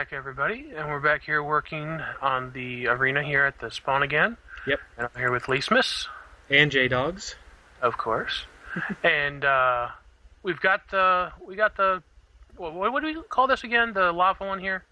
back, everybody, and we're back here working on the arena here at the spawn again. Yep. And I'm here with Llesmis, And J-Dogs. of course. And we got the what do we call this again? The lava one here?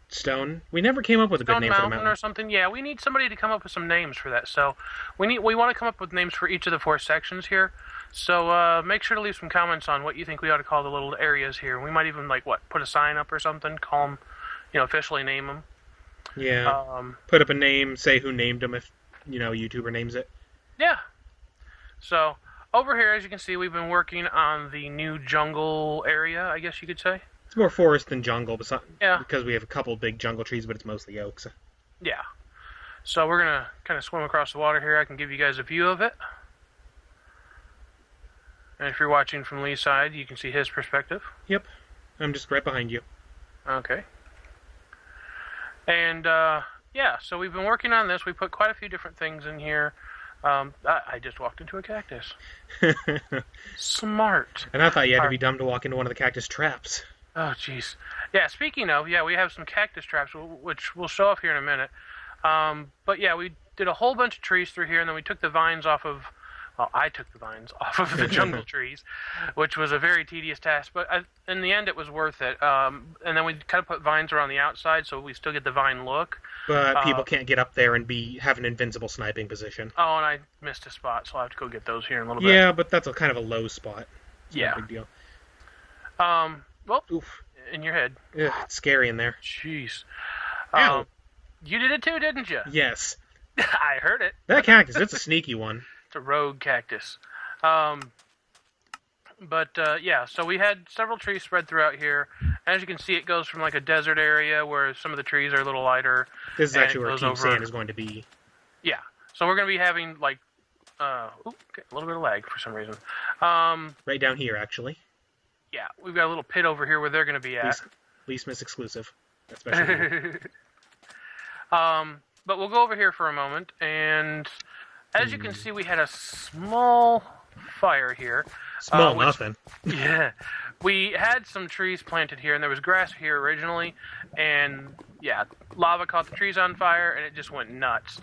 Stone. We never came up with a good Stone name for the Mountain mountain. or something. Yeah, we need somebody to come up with some names for that. So we want to come up with names for each of the 4 sections here. So make sure to leave some comments on what you think we ought to call the little areas here. We might even put a sign up or something, call them, officially name them. Yeah. Put up a name, say who named them if, a YouTuber names it. Yeah. So over here, as you can see, we've been working on the new jungle area, I guess you could say. It's more forest than jungle, yeah. Because we have a couple big jungle trees, but it's mostly oaks. Yeah. So we're going to kind of swim across the water here. I can give you guys a view of it. And if you're watching from Lee's side, you can see his perspective. Yep. I'm just right behind you. Okay. And, yeah, so we've been working on this. We put quite a few different things in here. I just walked into a cactus. Smart. And I thought you had to be dumb to walk into one of the cactus traps. Oh, jeez. Yeah, speaking of, we have some cactus traps, which we'll show off here in a minute. But yeah, we did a whole bunch of trees through here, and then we took the vines off of... Well, I took the vines off of the jungle trees, which was a very tedious task, but in the end it was worth it. And then we kind of put vines around the outside so we still get the vine look. But people can't get up there and have an invincible sniping position. Oh, and I missed a spot, so I'll have to go get those here in a little bit. Yeah, but that's kind of a low spot. It's yeah. not a big deal. Well, oof. In your head. Ugh, it's scary in there. Jeez. Ow. You did it too, didn't you? Yes. I heard it. That cactus, it's a sneaky one. It's a rogue cactus. Yeah, so we had several trees spread throughout here. As you can see, it goes from like a desert area where some of the trees are a little lighter. This is actually where Team Sand is going to be. Yeah, so we're going to be having like, a little bit of lag for some reason. Right down here, actually. Yeah, we've got a little pit over here where they're going to be at. Llesmis exclusive. Especially. But we'll go over here for a moment, and as you can see, we had a small fire here. Small nothing. Yeah. We had some trees planted here, and there was grass here originally, and yeah, lava caught the trees on fire, and it just went nuts.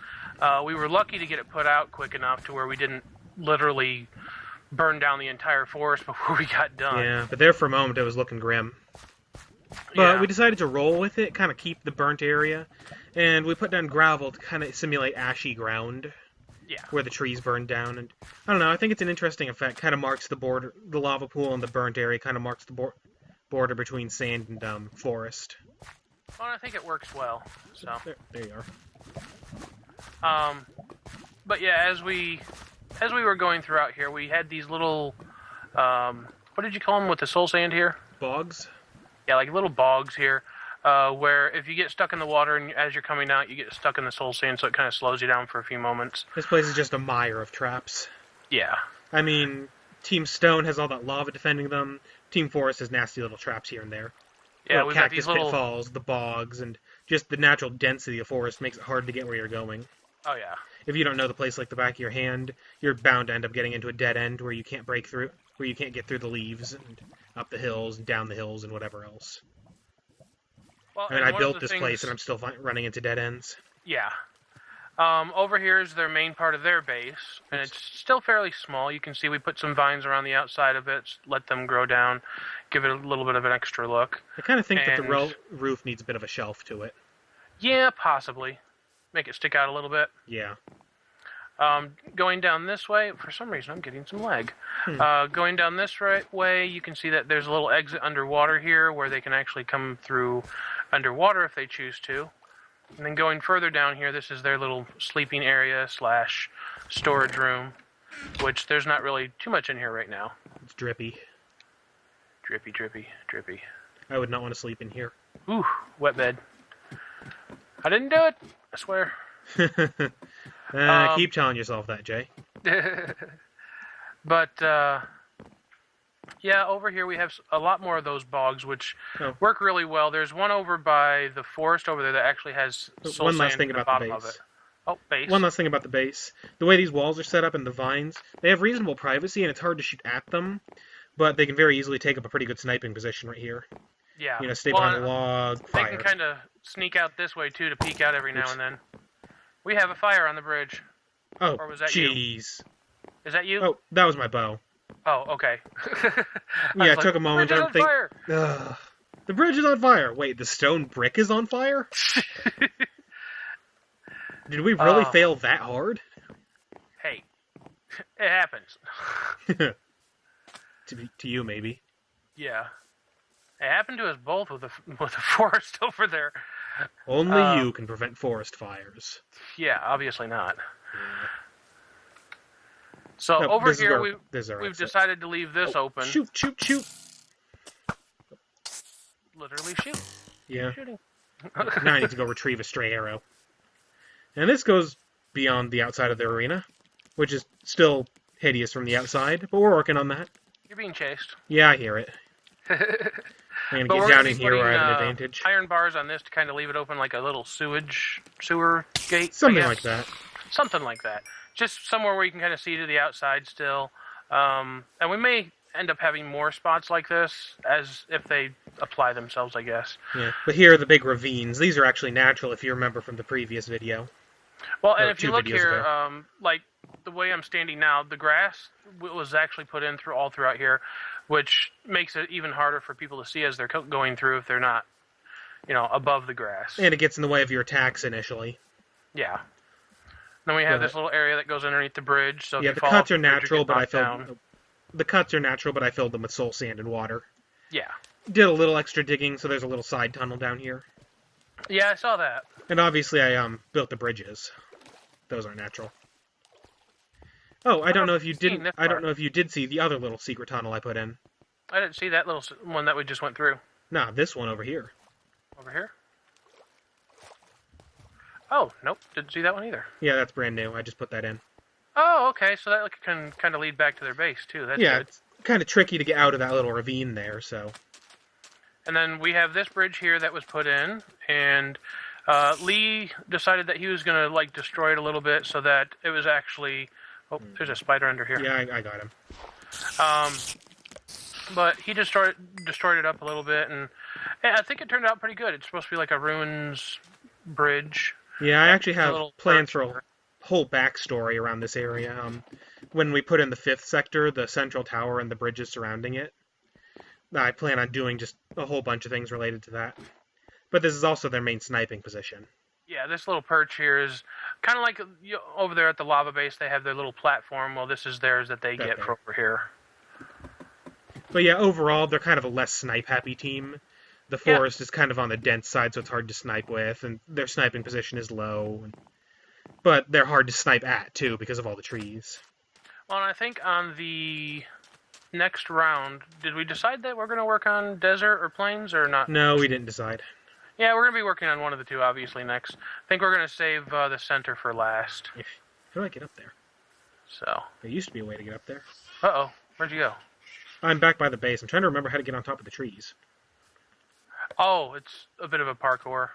We were lucky to get it put out quick enough to where we didn't literally burn down the entire forest before we got done. Yeah, but there for a moment it was looking grim. But we decided to roll with it, kind of keep the burnt area, and we put down gravel to kind of simulate ashy ground. Yeah. Where the trees burned down, and I don't know, I think it's an interesting effect. Kind of marks the border, the lava pool and the burnt area kind of marks the border between sand and forest. Well, I think it works well. So there you are. But yeah, as we were going throughout here, we had these little, what did you call them with the soul sand here? Bogs? Yeah, like little bogs here. Where if you get stuck in the water and as you're coming out, you get stuck in the soul sand, so it kind of slows you down for a few moments. This place is just a mire of traps. Yeah. I mean, Team Stone has all that lava defending them. Team Forest has nasty little traps here and there. Yeah, we've got cactus these little pitfalls, the bogs, and just the natural density of forest makes it hard to get where you're going. Oh, yeah. If you don't know the place like the back of your hand, you're bound to end up getting into a dead end where you can't break through, where you can't get through the leaves, and up the hills, and down the hills, and whatever else. Well, I mean, I built this place, and I'm still running into dead ends. Yeah. Over here is their main part of their base, and it's still fairly small. You can see we put some vines around the outside of it, let them grow down, give it a little bit of an extra look. I kind of think that the roof needs a bit of a shelf to it. Yeah, possibly. Make it stick out a little bit. Yeah. Going down this way, for some reason I'm getting some lag. Going down this way, you can see that there's a little exit underwater here where they can actually come through underwater if they choose to. And then going further down here, this is their little sleeping area / storage room, which there's not really too much in here right now. It's drippy. Drippy, drippy, drippy. I would not want to sleep in here. Ooh, wet bed. I didn't do it, I swear. Keep telling yourself that, Jay. But, yeah, over here we have a lot more of those bogs, which work really well. There's one over by the forest over there that actually has soul one last sand thing in the about the bottom of base. it. Oh, base. One last thing about the base. The way these walls are set up and the vines, they have reasonable privacy, and it's hard to shoot at them, but they can very easily take up a pretty good sniping position right here. Yeah. You know, stay behind the log, They fire. can kind of sneak out this way, too, to peek out every now and then. We have a fire on the bridge. Oh, or was that jeez. Is that you? Oh, that was my bow. Oh, okay. Yeah, it took a moment to think. The bridge is on fire. Wait, the stone brick is on fire? Did we really fail that hard? Hey, it happens. To you, maybe. Yeah. It happened to us both with the forest over there. Only you can prevent forest fires. Yeah, obviously not. Yeah. So over here, we've decided to leave this open. Shoot, shoot, shoot. Literally shoot. Yeah. Shooting. Now I need to go retrieve a stray arrow. And this goes beyond the outside of the arena, which is still hideous from the outside, but we're working on that. You're being chased. Yeah, I hear it. I'm going to get down in here where I have an advantage. Iron bars on this to kind of leave it open like a little sewer gate. Something like that. Something like that. Just somewhere where you can kind of see to the outside still. And we may end up having more spots like this as if they apply themselves, I guess. Yeah, but here are the big ravines. These are actually natural, if you remember from the previous video. Well, and if you look here, like the way I'm standing now, the grass was actually put in all throughout here, which makes it even harder for people to see as they're going through if they're not, above the grass. And it gets in the way of your attacks initially. Yeah. Then we have this little area that goes underneath the bridge. So yeah, the cuts are natural, but I filled them with soul sand and water. Yeah. Did a little extra digging, so there's a little side tunnel down here. Yeah, I saw that. And obviously I built the bridges. Those aren't natural. Oh, I don't know if you did see the other little secret tunnel I put in. I didn't see that little one that we just went through. Nah, this one over here. Over here? Oh, nope, didn't see that one either. Yeah, that's brand new. I just put that in. Oh, okay, so that can kind of lead back to their base, too. That's good. It's kind of tricky to get out of that little ravine there, so... And then we have this bridge here that was put in, and Lee decided that he was going to, destroy it a little bit so that it was actually... Oh, there's a spider under here. Yeah, I got him. But he destroyed it up a little bit, and I think it turned out pretty good. It's supposed to be like a ruins bridge. Yeah, I actually have plans for a whole backstory around this area. When we put in the 5th sector, the central tower and the bridges surrounding it, I plan on doing just a whole bunch of things related to that. But this is also their main sniping position. Yeah, this little perch here is kind of like over there at the lava base. They have their little platform. Well, this is theirs that they get from over here. But yeah, overall, they're kind of a less snipe-happy team. The forest is kind of on the dense side, so it's hard to snipe with, and their sniping position is low. But they're hard to snipe at, too, because of all the trees. Well, and I think on the next round, did we decide that we're going to work on desert or plains, or not? No, we didn't decide. Yeah, we're going to be working on one of the two, obviously, next. I think we're going to save the center for last. How do I get up there? So. There used to be a way to get up there. Uh-oh. Where'd you go? I'm back by the base. I'm trying to remember how to get on top of the trees. Oh, it's a bit of a parkour.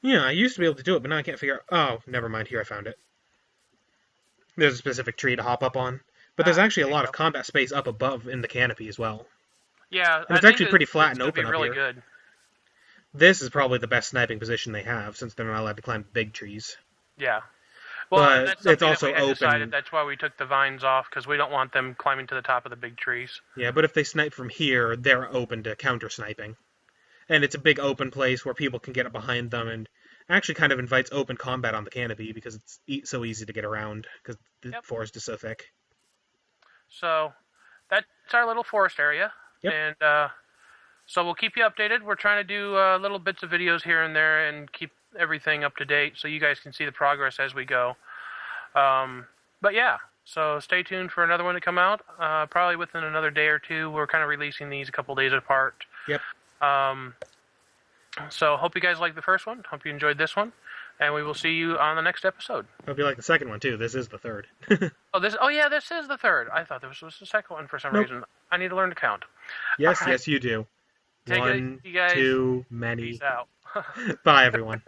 Yeah, I used to be able to do it, but now I can't figure out... Oh, never mind. Here, I found it. There's a specific tree to hop up on. But there's actually a lot of combat space up above in the canopy as well. Yeah, and it's actually pretty flat and open up really here. Good. This is probably the best sniping position they have, since they're not allowed to climb big trees. Yeah. Well, but it's also that we had open. Decided. That's why we took the vines off, because we don't want them climbing to the top of the big trees. Yeah, but if they snipe from here, they're open to counter-sniping. And it's a big open place where people can get up behind them, and actually kind of invites open combat on the canopy, because it's so easy to get around, because the forest is so thick. So, that's our little forest area. Yep. And so we'll keep you updated. We're trying to do little bits of videos here and there and keep everything up to date so you guys can see the progress as we go. But yeah, so stay tuned for another one to come out. Probably within another day or two. We're kind of releasing these a couple days apart. Yep. So hope you guys liked the first one. Hope you enjoyed this one. And we will see you on the next episode. Hope you like the second one, too. This is the third. Oh, yeah, this is the third. I thought this was the second one for some reason. I need to learn to count. Yes, yes, you do. Take One, it, you guys. too many. Peace out. Bye, everyone.